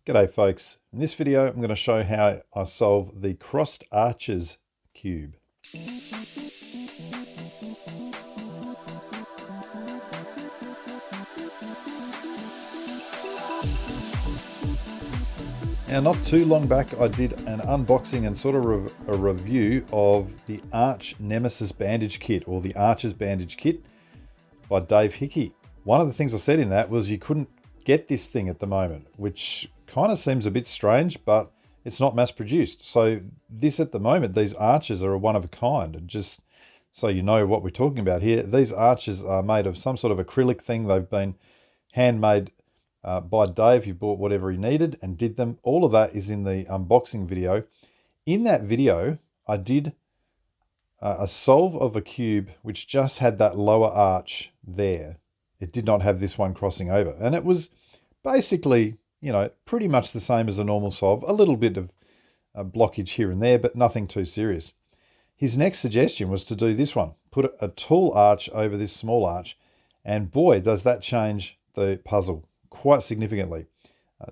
G'day folks, in this video I'm going to show how I solve the crossed arches cube. Now not too long back I did an unboxing and sort of a review of the Arch Nemesis bandage kit, or the Arches bandage kit by Dave Hickey. One of the things I said in that was you couldn't get this thing at the moment, which kind of seems a bit strange, but it's not mass produced. So this at the moment, these arches are one of a kind. And just so you know what we're talking about here, these arches are made of some sort of acrylic thing. They've been handmade by Dave. He bought whatever he needed and did them. All of that is in the unboxing video. In that video, I did a solve of a cube which just had that lower arch there. It did not have this one crossing over. And it was basically, you know, pretty much the same as a normal solve. A little bit of blockage here and there, but nothing too serious. His next suggestion was to do this one. Put a tall arch over this small arch. And boy, does that change the puzzle quite significantly.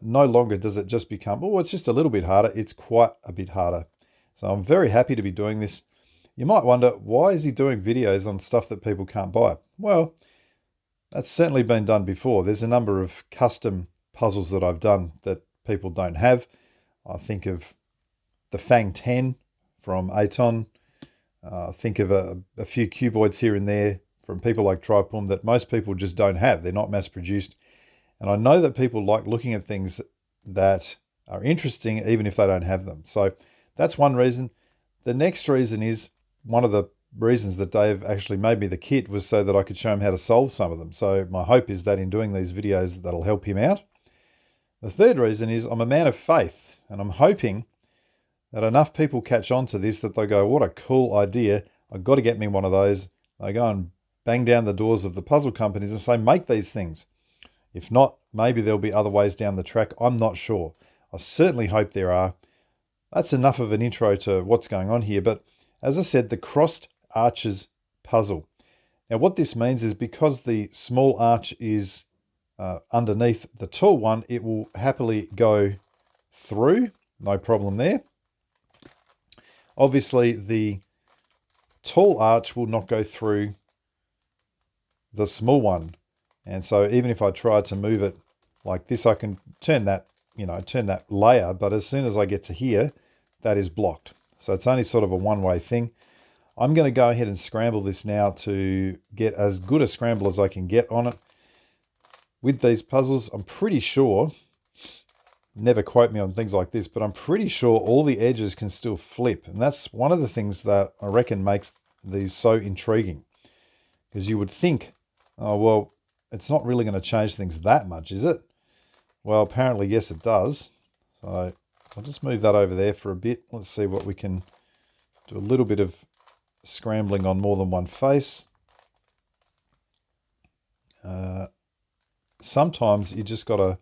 No longer does it just become, oh, it's just a little bit harder. It's quite a bit harder. So I'm very happy to be doing this. You might wonder, why is he doing videos on stuff that people can't buy? Well, that's certainly been done before. There's a number of custom puzzles that I've done that people don't have. I think of the Fang 10 from Aton. Think of a few cuboids here and there from people like Tripum that most people just don't have. They're not mass produced. And I know that people like looking at things that are interesting even if they don't have them. So that's one reason. The next reason is, one of the reasons that Dave actually made me the kit was so that I could show him how to solve some of them. So my hope is that in doing these videos, that'll help him out. The third reason is I'm a man of faith, and I'm hoping that enough people catch on to this that they go, what a cool idea. I've got to get me one of those. They go and bang down the doors of the puzzle companies and say, make these things. If not, maybe there'll be other ways down the track. I'm not sure. I certainly hope there are. That's enough of an intro to what's going on here. But as I said, the crossed arches puzzle. Now what this means is, because the small arch is underneath the tall one, it will happily go through, no problem there. Obviously the tall arch will not go through the small one, and so even if I try to move it like this, I can turn that, turn that layer, but as soon as I get to here, that is blocked. So it's only sort of a one-way thing. I'm going to go ahead and scramble this now to get as good a scramble as I can get on it. With these puzzles, I'm pretty sure, never quote me on things like this, but I'm pretty sure all the edges can still flip. And that's one of the things that I reckon makes these so intriguing. Because you would think, oh, well, it's not really going to change things that much, is it? Well, apparently, yes, it does. So I'll just move that over there for a bit. Let's see what we can do. A little bit of scrambling on more than one face. Sometimes you just got to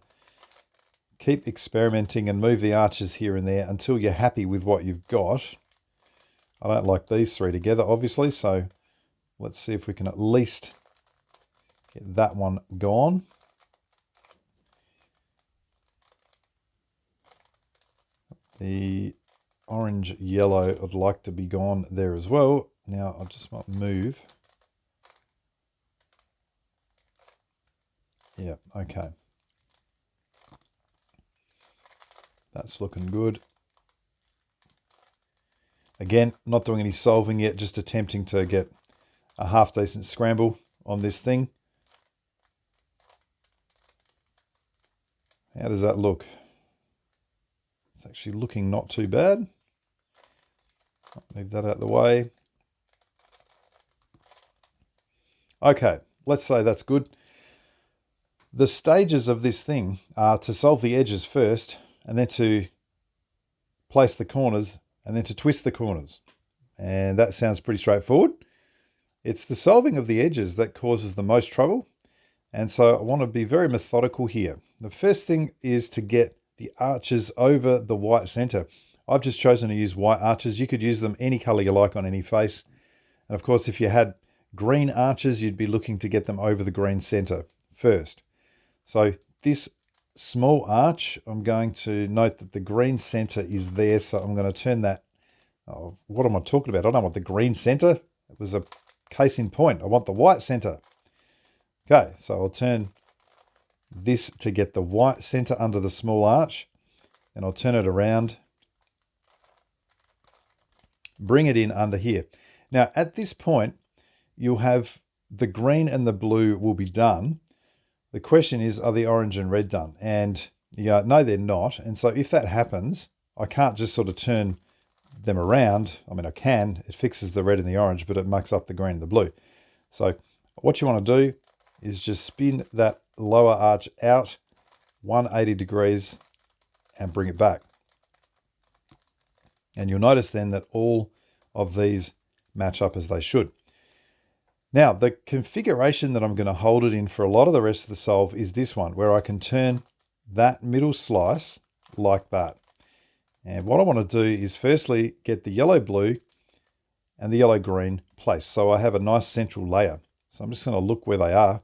keep experimenting and move the arches here and there until you're happy with what you've got. I don't like these three together, obviously, so let's see if we can at least get that one gone. The orange yellow I'd like to be gone there as well. Now I just might move. Yeah, okay. That's looking good. Again, not doing any solving yet, just attempting to get a half decent scramble on this thing. How does that look? It's actually looking not too bad. I'll move that out of the way. Okay, let's say that's good. The stages of this thing are to solve the edges first, and then to place the corners, and then to twist the corners. And that sounds pretty straightforward. It's the solving of the edges that causes the most trouble. And so I want to be very methodical here. The first thing is to get the arches over the white center. I've just chosen to use white arches. You could use them any color you like on any face. And of course, if you had green arches, you'd be looking to get them over the green center first. So this small arch, I'm going to note that the green center is there. So I'm going to turn that. Oh, what am I talking about? I don't want the green center. It was a case in point. I want the white center. Okay, so I'll turn this to get the white center under the small arch. And I'll turn it around. Bring it in under here. Now, at this point, you'll have the green and the blue will be done. The question is, are the orange and red done? And you go, no, they're not. And so if that happens, I can't just sort of turn them around. I mean, I can. It fixes the red and the orange, but it mucks up the green and the blue. So what you want to do is just spin that lower arch out 180 degrees and bring it back. And you'll notice then that all of these match up as they should. Now, the configuration that I'm going to hold it in for a lot of the rest of the solve is this one, where I can turn that middle slice like that. And what I want to do is firstly get the yellow-blue and the yellow-green placed. So I have a nice central layer. So I'm just going to look where they are.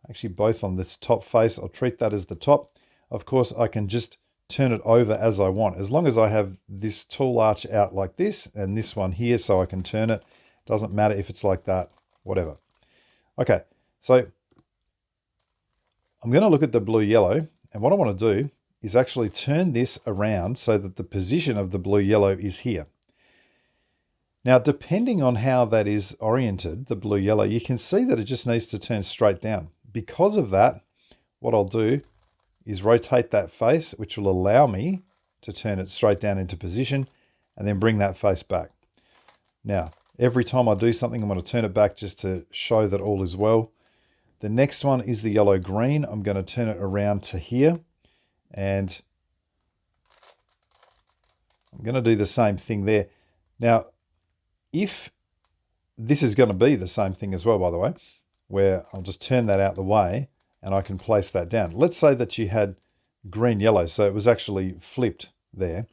Actually, both on this top face, I'll treat that as the top. Of course, I can just turn it over as I want. As long as I have this tall arch out like this and this one here so I can turn it. Doesn't matter if it's like that. Whatever. Okay, so I'm going to look at the blue-yellow, and what I want to do is actually turn this around so that the position of the blue-yellow is here. Now, depending on how that is oriented, the blue-yellow, you can see that it just needs to turn straight down. Because of that, what I'll do is rotate that face, which will allow me to turn it straight down into position and then bring that face back. Now, every time I do something, I'm going to turn it back just to show that all is well. The next one is the yellow-green. I'm going to turn it around to here. And I'm going to do the same thing there. Now, if this is going to be the same thing as well, by the way, where I'll just turn that out the way and I can place that down. Let's say that you had green-yellow, so it was actually flipped there.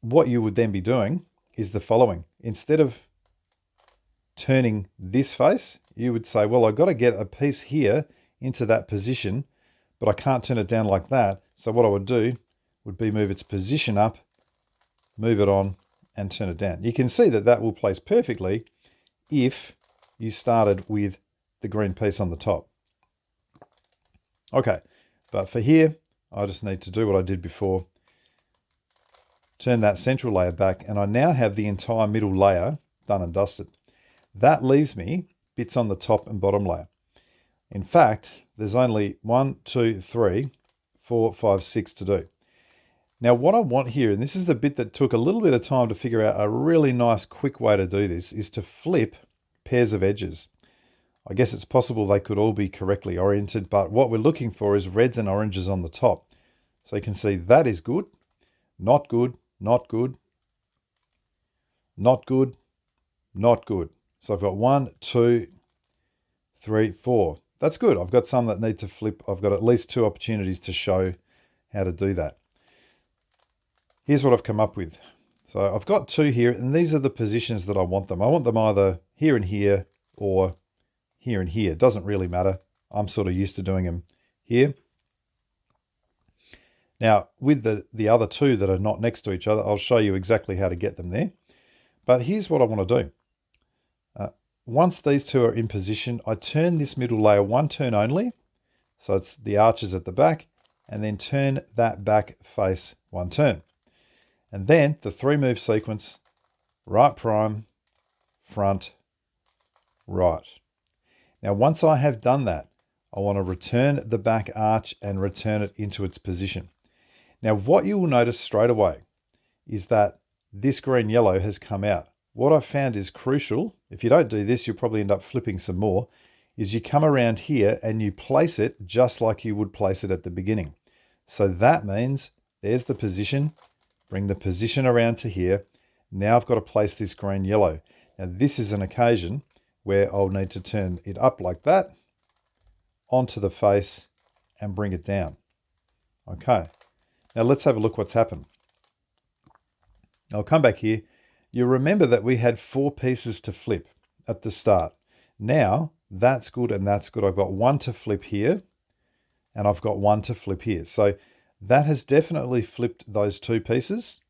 What you would then be doing is the following. Instead of turning this face, you would say, well, I've got to get a piece here into that position, but I can't turn it down like that. So what I would do would be move its position up, move it on, and turn it down. You can see that that will place perfectly if you started with the green piece on the top. Okay, but for here, I just need to do what I did before. Turn that central layer back, and I now have the entire middle layer done and dusted. That leaves me bits on the top and bottom layer. In fact, there's only 1, 2, 3, 4, 5, 6 to do. Now what I want here, and this is the bit that took a little bit of time to figure out a really nice quick way to do this, is to flip pairs of edges. I guess it's possible they could all be correctly oriented, but what we're looking for is reds and oranges on the top. So you can see that is good, not good, not good, not good, not good. So I've got 1, 2, 3, 4. That's good. I've got some that need to flip. I've got at least 2 opportunities to show how to do that. Here's what I've come up with. So I've got 2 here, and these are the positions that I want them. I want them either here and here or here and here. It doesn't really matter. I'm sort of used to doing them here. Now, with the other 2 that are not next to each other, I'll show you exactly how to get them there. But here's what I want to do. Once these 2 are in position, I turn this middle layer 1 turn only. So it's the arches at the back, and then turn that back face 1 turn. And then the 3-move sequence, right prime, front, right. Now, once I have done that, I want to return the back arch and return it into its position. Now, what you will notice straight away is that this green-yellow has come out. What I've found is crucial, if you don't do this, you'll probably end up flipping some more, is you come around here and you place it just like you would place it at the beginning. So that means there's the position, bring the position around to here. Now I've got to place this green-yellow. Now this is an occasion where I'll need to turn it up like that, onto the face, and bring it down. Okay, now let's have a look what's happened. I'll come back here. You'll remember that we had 4 pieces to flip at the start. Now, that's good and that's good. I've got 1 to flip here, and I've got one to flip here. So that has definitely flipped those two pieces.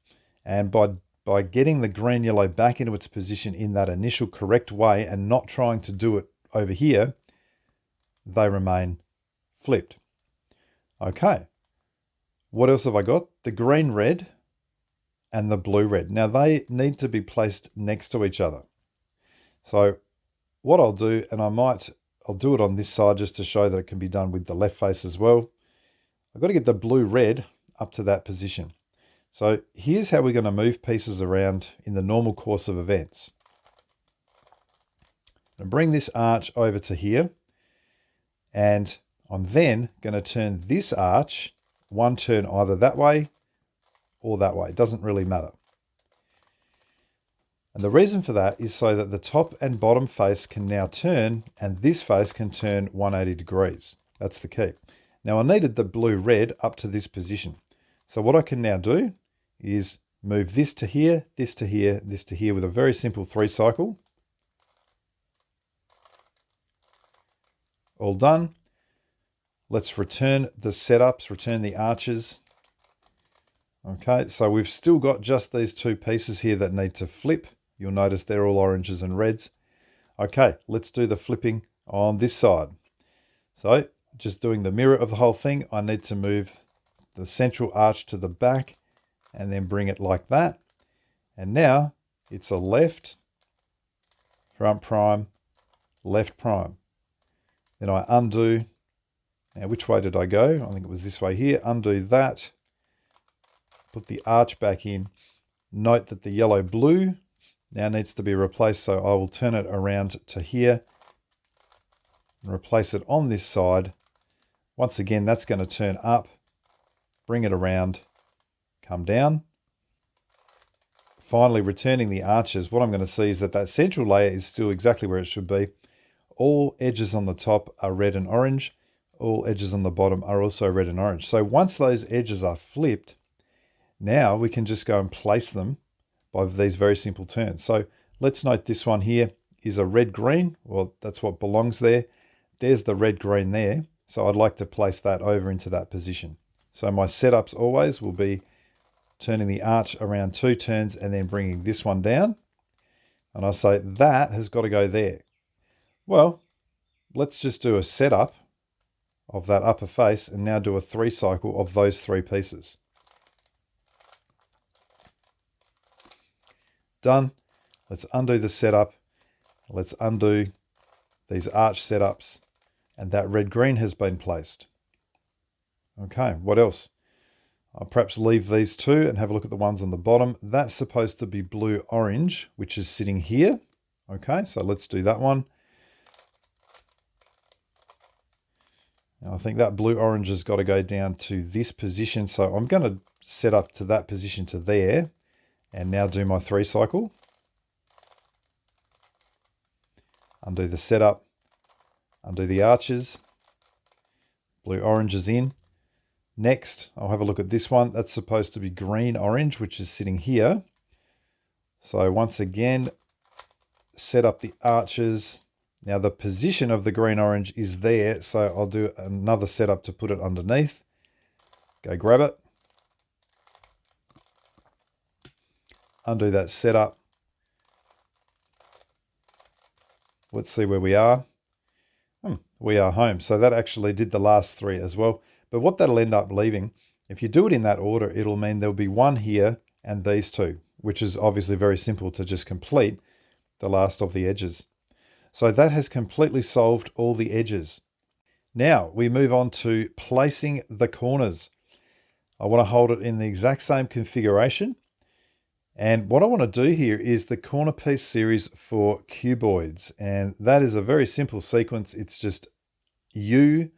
And by getting the green yellow back into its position in that initial correct way and not trying to do it over here, they remain flipped. Okay, what else have I got? The green red and the blue red. Now they need to be placed next to each other. So what I'll do, and I'll do it on this side just to show that it can be done with the left face as well. I've got to get the blue red up to that position. So here's how we're going to move pieces around in the normal course of events. I'm going to bring this arch over to here, and I'm then going to turn this arch one turn either that way or that way. It doesn't really matter. And the reason for that is so that the top and bottom face can now turn, and this face can turn 180 degrees. That's the key. Now I needed the blue red up to this position. So what I can now do is move this to here, this to here, this to here with a very simple 3 cycle. All done. Let's return the setups, return the arches. Okay, so we've still got just these two pieces here that need to flip. You'll notice they're all oranges and reds. Okay, let's do the flipping on this side. So just doing the mirror of the whole thing, I need to move the central arch to the back and then bring it like that. And now it's a left, front prime, left prime. Then I undo. Now, which way did I go? I think it was this way here. Undo that. Put the arch back in. Note that the yellow blue now needs to be replaced, so I will turn it around to here and replace it on this side. Once again, that's going to turn up, bring it around, come down. Finally, returning the arches, what I'm going to see is that that central layer is still exactly where it should be. All edges on the top are red and orange. All edges on the bottom are also red and orange. So once those edges are flipped, now we can just go and place them by these very simple turns. So let's note this one here is a red-green. Well, that's what belongs there. There's the red-green there. So I'd like to place that over into that position. So my setups always will be turning the arch around 2 turns and then bringing this one down. And I say that has got to go there. Well, let's just do a setup of that upper face and now do a 3 cycle of those 3 pieces. Done. Let's undo the setup. Let's undo these arch setups, and that red-green has been placed. Okay, what else? I'll perhaps leave these 2 and have a look at the ones on the bottom. That's supposed to be blue-orange, which is sitting here. Okay, so let's do that one. Now I think that blue-orange has got to go down to this position, so I'm going to set up to that position to there, and now do my 3 cycle. Undo the setup, undo the arches, blue-orange is in. Next, I'll have a look at this one. That's supposed to be green-orange, which is sitting here. So once again, set up the arches. Now the position of the green-orange is there, so I'll do another setup to put it underneath. Go grab it. Undo that setup. Let's see where we are. We are home. So that actually did the last 3 as well. But what that'll end up leaving, if you do it in that order, it'll mean there'll be 1 here and these 2, which is obviously very simple to just complete the last of the edges. So that has completely solved all the edges. Now we move on to placing the corners. I want to hold it in the exact same configuration. And what I want to do here is the corner piece series for cuboids. And that is a very simple sequence. It's just U,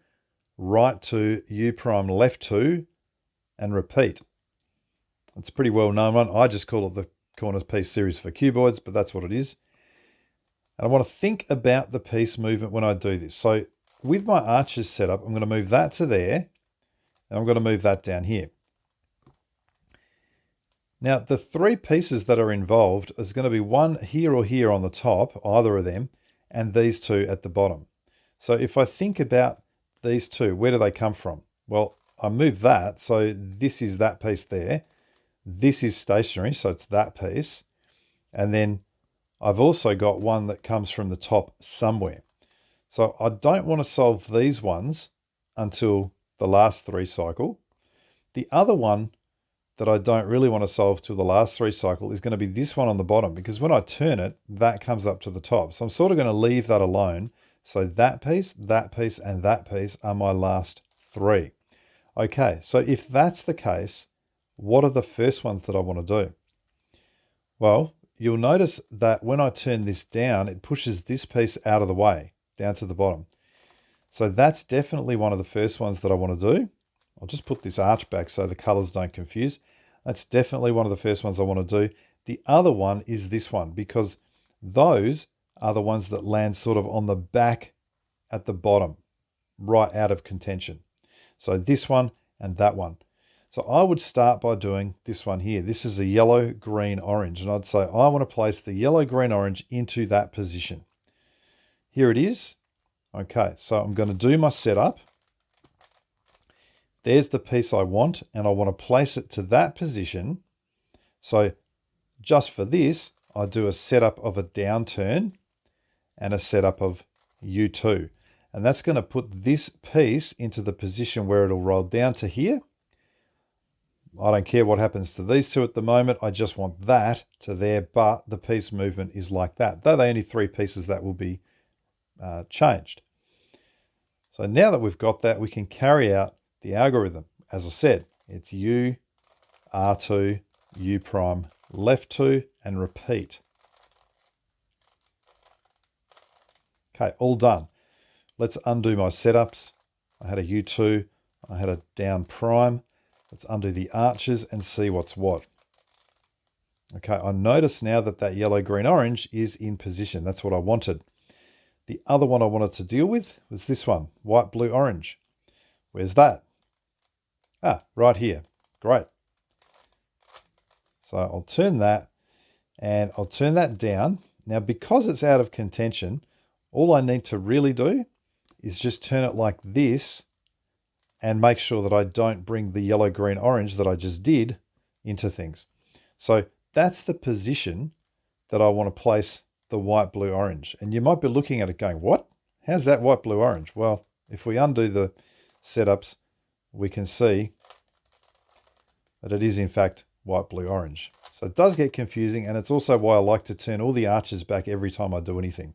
right 2, U prime, left 2, and repeat. It's a pretty well known one. I just call it the corner piece series for cuboids, but that's what it is. And I want to think about the piece movement when I do this. So with my arches set up, I'm going to move that to there, and I'm going to move that down here. Now, the 3 pieces that are involved is going to be 1 here or here on the top, either of them, and these 2 at the bottom. So if I think about these two, where do they come from? Well, I move that, so this is that piece there. This is stationary, so it's that piece. And then I've also got one that comes from the top somewhere. So I don't want to solve these ones until the last 3 cycle. The other one that I don't really want to solve till the last 3 cycle is going to be this one on the bottom, because when I turn it, that comes up to the top. So I'm sort of going to leave that alone. So that piece, and that piece are my last 3. Okay, so if that's the case, what are the first ones that I want to do? Well, you'll notice that when I turn this down, it pushes this piece out of the way, down to the bottom. So that's definitely one of the first ones that I want to do. I'll just put this arch back so the colors don't confuse. That's definitely one of the first ones I want to do. The other one is this one, because those are the ones that land sort of on the back at the bottom, right out of contention. So this one and that one. So I would start by doing this one here. This is a yellow, green, orange. And I'd say I want to place the yellow, green, orange into that position. Here it is. Okay, so I'm going to do my setup. There's the piece I want, and I want to place it to that position. So just for this, I do a setup of a downturn and a setup of U2. And that's going to put this piece into the position where it'll roll down to here. I don't care what happens to these two at the moment. I just want that to there, but the piece movement is like that. Though they only 3 pieces that will be changed. So now that we've got that, we can carry out the algorithm. As I said, it's U, R2, U prime, left 2, and repeat. Okay, all done. Let's undo my setups. I had a U2, I had a down prime. Let's undo the arches and see what's what. Okay, I notice now that that yellow, green, orange is in position. That's what I wanted. The other one I wanted to deal with was this one, white, blue, orange. Where's that? Ah, right here. Great. So I'll turn that, and I'll turn that down. Now, because it's out of contention, all I need to really do is just turn it like this and make sure that I don't bring the yellow, green, orange that I just did into things. So that's the position that I want to place the white, blue, orange. And you might be looking at it going, what? How's that white, blue, orange? Well, if we undo the setups, we can see that it is in fact white, blue, orange. So it does get confusing, and it's also why I like to turn all the arches back every time I do anything.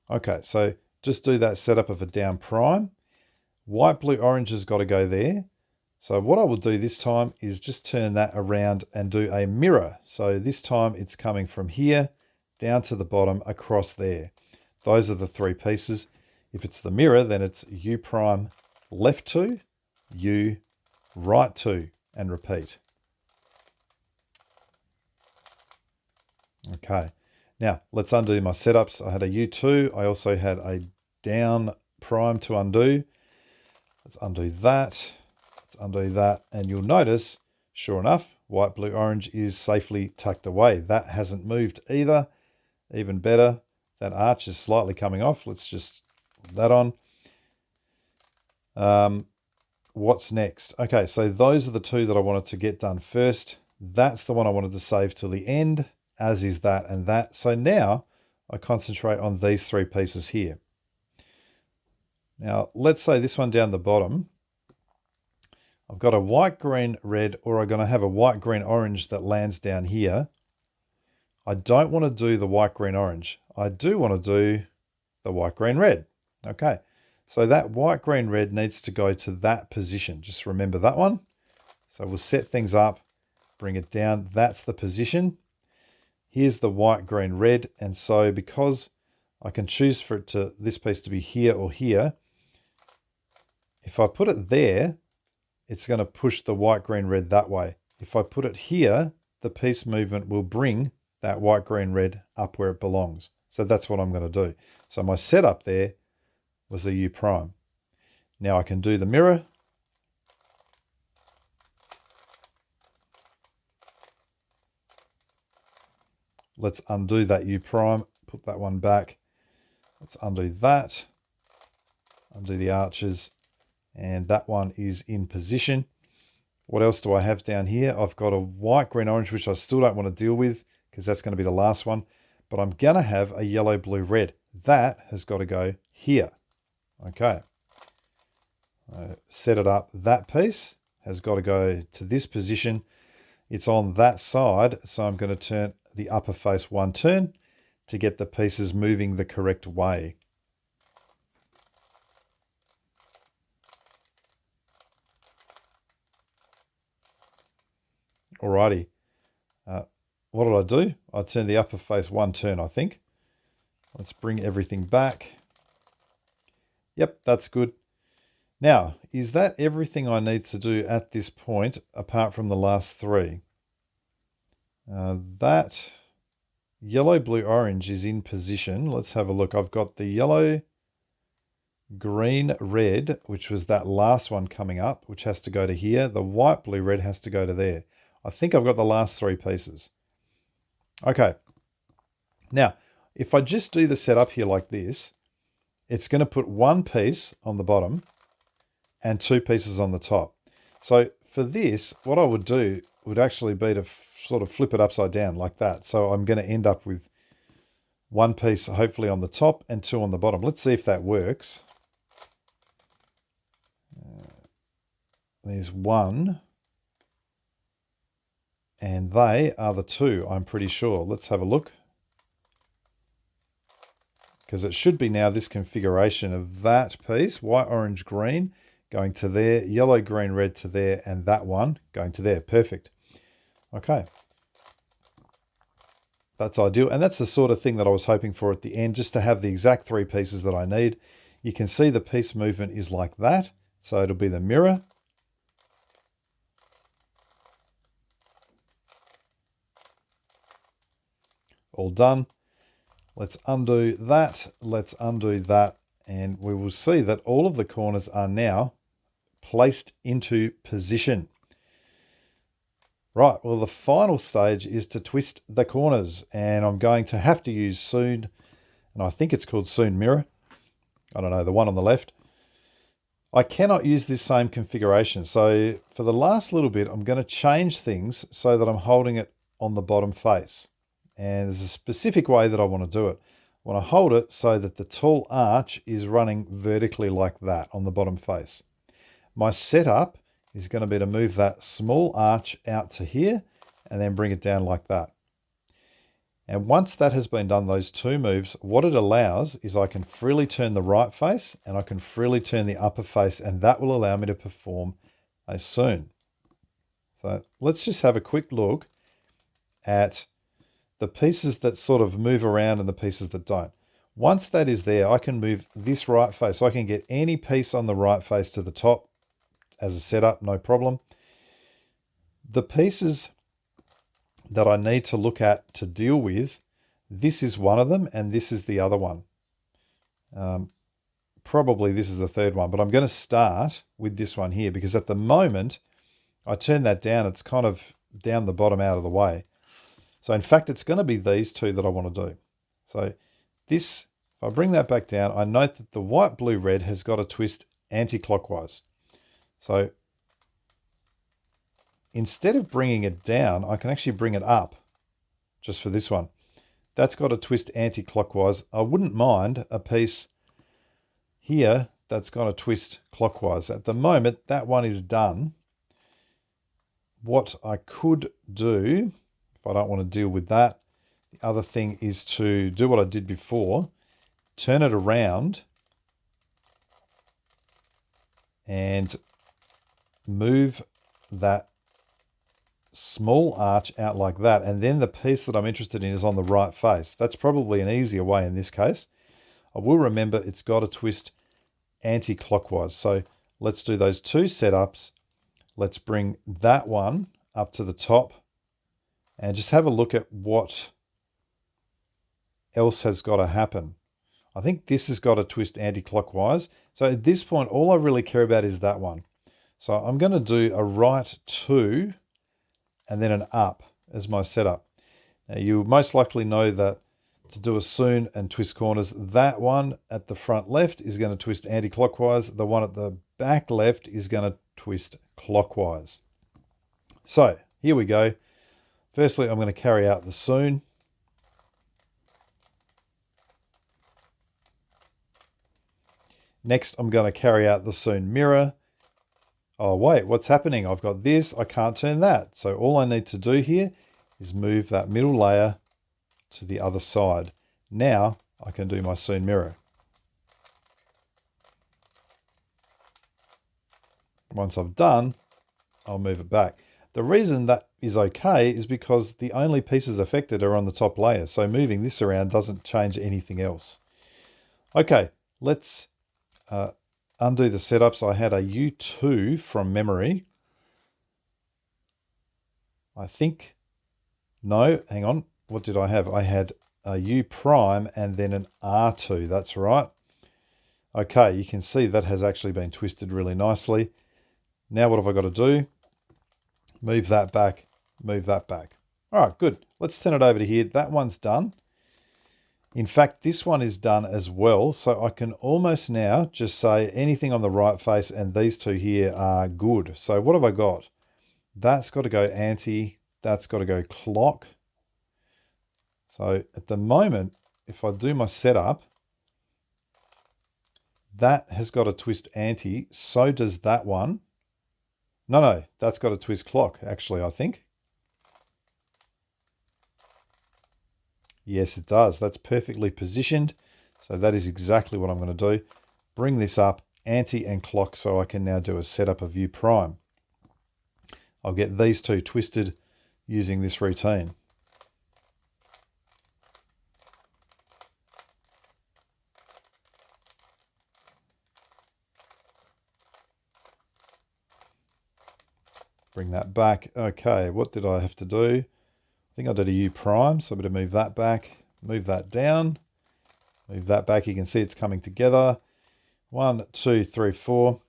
Okay, so just do that setup of a down prime. White, blue, orange has got to go there. So what I will do this time is just turn that around and do a mirror. So this time it's coming from here down to the bottom across there. Those are the 3 pieces. If it's the mirror, then it's U prime left 2, U right 2, and repeat. Okay, now let's undo my setups. I had a U2. I also had a down prime to undo. Let's undo that. Let's undo that. And you'll notice, sure enough, white, blue, orange is safely tucked away. That hasn't moved either. Even better, that arch is slightly coming off. Let's just put that on. What's next? Okay, so those are the 2 that I wanted to get done first. That's the one I wanted to save till the end, as is that and that. So now I concentrate on these 3 pieces here. Now, let's say this one down the bottom, I've got a white, green, red, or I'm going to have a white, green, orange that lands down here. I don't want to do the white, green, orange. I do want to do the white, green, red. Okay, so that white, green, red needs to go to that position. Just remember that one. So we'll set things up, bring it down. That's the position. Here's the white, green, red. And so because I can choose for it to this piece to be here or here, if I put it there, it's going to push the white, green, red that way. If I put it here, the piece movement will bring that white, green, red up where it belongs. So that's what I'm going to do. So my setup there was a U prime. Now I can do the mirror. Let's undo that U prime, put that one back. Let's undo that. undo the arches, and that one is in position. What else do I have down here? I've got a white, green, orange, which I still don't want to deal with because that's going to be the last one. But I'm going to have a yellow, blue, red. That has got to go here. Okay. Set it up. That piece has got to go to this position. It's on that side, so I'm going to turn the upper face one turn to get the pieces moving the correct way. Alrighty. What did I do? I turned the upper face one turn, I think. Let's bring everything back. Yep, that's good. Now, is that everything I need to do at this point, apart from the last three? That yellow, blue, orange is in position. Let's have a look. I've got the yellow, green, red, which was that last one coming up, which has to go to here. The white, blue, red has to go to there. I think I've got the last three pieces. Okay. Now, if I just do the setup here like this, it's going to put one piece on the bottom and two pieces on the top. So for this, what I would do would actually be to sort of flip it upside down like that. So I'm going to end up with one piece hopefully on the top and two on the bottom. Let's see if that works. There's one. And they are the two, I'm pretty sure. Let's have a look. Because it should be now this configuration of that piece, white, orange, green, going to there, yellow, green, red to there, and that one going to there. Perfect. Okay. That's ideal. And that's the sort of thing that I was hoping for at the end, just to have the exact three pieces that I need. You can see the piece movement is like that. So it'll be the mirror. All done. Let's undo that. Let's undo that. And we will see that all of the corners are now placed into position. Right, well, the final stage is to twist the corners. And I'm going to have to use Sune. And I think it's called Sune Mirror. I don't know, the one on the left. I cannot use this same configuration. So for the last little bit, I'm going to change things so that I'm holding it on the bottom face. And there's a specific way that I want to do it. I want to hold it so that the tall arch is running vertically like that on the bottom face. My setup is going to be to move that small arch out to here and then bring it down like that. And once that has been done, those two moves, what it allows is I can freely turn the right face and I can freely turn the upper face, and that will allow me to perform a sune. So let's just have a quick look at the pieces that sort of move around and the pieces that don't. Once that is there, I can move this right face. So I can get any piece on the right face to the top as a setup, no problem. The pieces that I need to look at to deal with, this is one of them and this is the other one. Probably this is the third one, but I'm going to start with this one here because at the moment, I turn that down, it's kind of down the bottom out of the way. So in fact, it's going to be these two that I want to do. So this, if I bring that back down, I note that the white, blue, red has got to twist anti-clockwise. So instead of bringing it down, I can actually bring it up just for this one. That's got to twist anti-clockwise. I wouldn't mind a piece here that's got to twist clockwise. At the moment, that one is done. What I could do, if I don't want to deal with that, the other thing is to do what I did before, turn it around and move that small arch out like that. And then the piece that I'm interested in is on the right face. That's probably an easier way in this case. I will remember it's got to twist anti-clockwise. So let's do those two setups. Let's bring that one up to the top and just have a look at what else has got to happen. I think this has got to twist anti-clockwise. So at this point, all I really care about is that one. So I'm going to do a right 2 and then an up as my setup. Now you most likely know that to do a sune and twist corners. That one at the front left is going to twist anti-clockwise. The one at the back left is going to twist clockwise. So here we go. Firstly, I'm going to carry out the sune. Next, I'm going to carry out the sune mirror. Oh, wait, what's happening? I've got this, I can't turn that. So all I need to do here is move that middle layer to the other side. Now I can do my sune mirror. Once I've done, I'll move it back. The reason that is okay is because the only pieces affected are on the top layer. So moving this around doesn't change anything else. Okay, let's undo the setups. I had a U2 from memory. I think, no, hang on. What did I have? I had a U prime and then an R2. That's right. Okay, you can see that has actually been twisted really nicely. Now what have I got to do? Move that back, move that back. All right, good. Let's turn it over to here. That one's done. In fact, this one is done as well. So I can almost now just say anything on the right face and these two here are good. So what have I got? That's got to go anti, that's got to go clock. So at the moment, if I do my setup, that has got a twist anti, so does that one. No, that's got a twist clock, actually, I think. Yes, it does. That's perfectly positioned. So that is exactly what I'm going to do. Bring this up, anti and clock, so I can now do a setup of U prime. I'll get these two twisted using this routine. Bring that back. Okay, what did I have to do? I think I did a U prime, so I'm going to move that back, move that down, move that back. You can see it's coming together. 1, 2, 3, 4.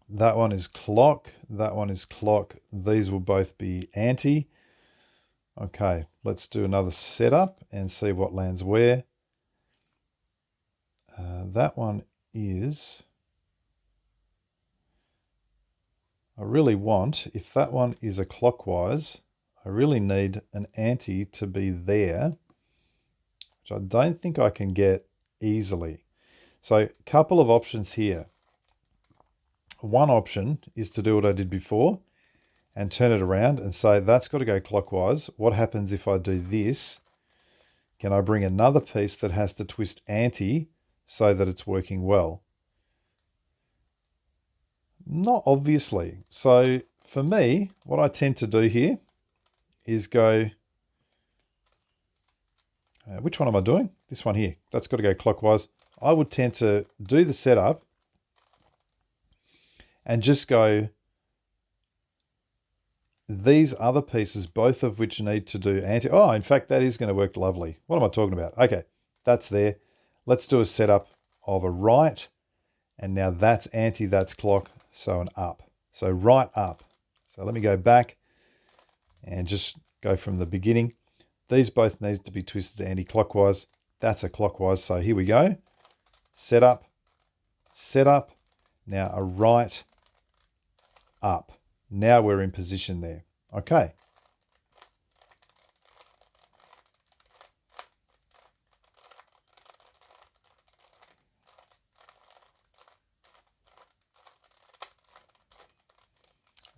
That one is clock. That one is clock. These will both be anti. Okay, let's do another setup and see what lands where. That one is... I really want, if that one is a clockwise, I really need an anti to be there, which I don't think I can get easily. So a couple of options here. One option is to do what I did before and turn it around and say that's got to go clockwise. What happens if I do this? Can I bring another piece that has to twist anti so that it's working well? Not obviously. So for me, what I tend to do here is go, which one am I doing? This one here. That's got to go clockwise. I would tend to do the setup and just go, these other pieces, both of which need to do anti. Oh, in fact, that is going to work lovely. What am I talking about? Okay, that's there. Let's do a setup of a right. And now that's anti, that's clock. So an up. So right up. So let me go back and just go from the beginning. These both need to be twisted anti-clockwise. That's a clockwise. So here we go. Set up. Now a right up. Now we're in position there. Okay.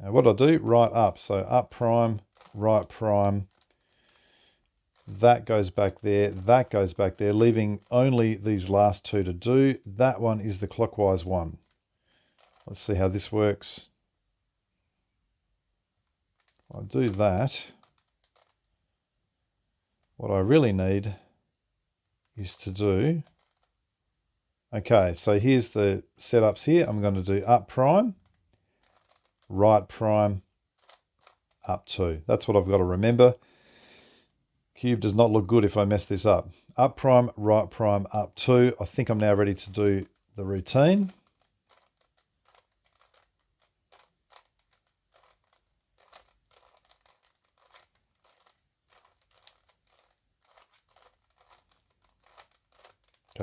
Now what do I do? Right up. So up prime, right prime. That goes back there. That goes back there, leaving only these last two to do. That one is the clockwise one. Let's see how this works. I'll do that. What I really need is to do... Okay, so here's the setups here. I'm going to do up prime, right prime, up 2. That's what I've got to remember. Cube does not look good if I mess this up. Up prime, right prime, up 2. I think I'm now ready to do the routine.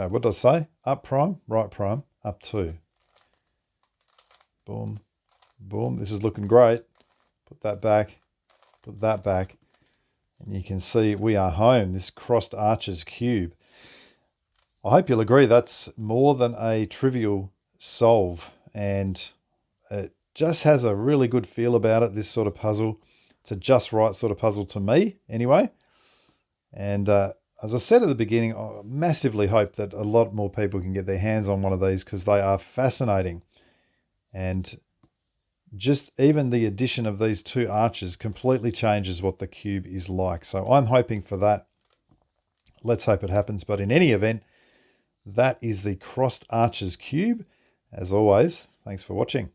Okay, what does I say? Up prime, right prime, up 2. Boom, boom. This is looking great. Put that back, put that back. And you can see we are home, this crossed arches cube. I hope you'll agree that's more than a trivial solve, and it just has a really good feel about it, this sort of puzzle. It's a just right sort of puzzle to me, anyway. And as I said at the beginning, I massively hope that a lot more people can get their hands on one of these because they are fascinating. And just even the addition of these 2 arches completely changes what the cube is like. So I'm hoping for that. Let's hope it happens. But in any event, that is the crossed arches cube. As always, thanks for watching.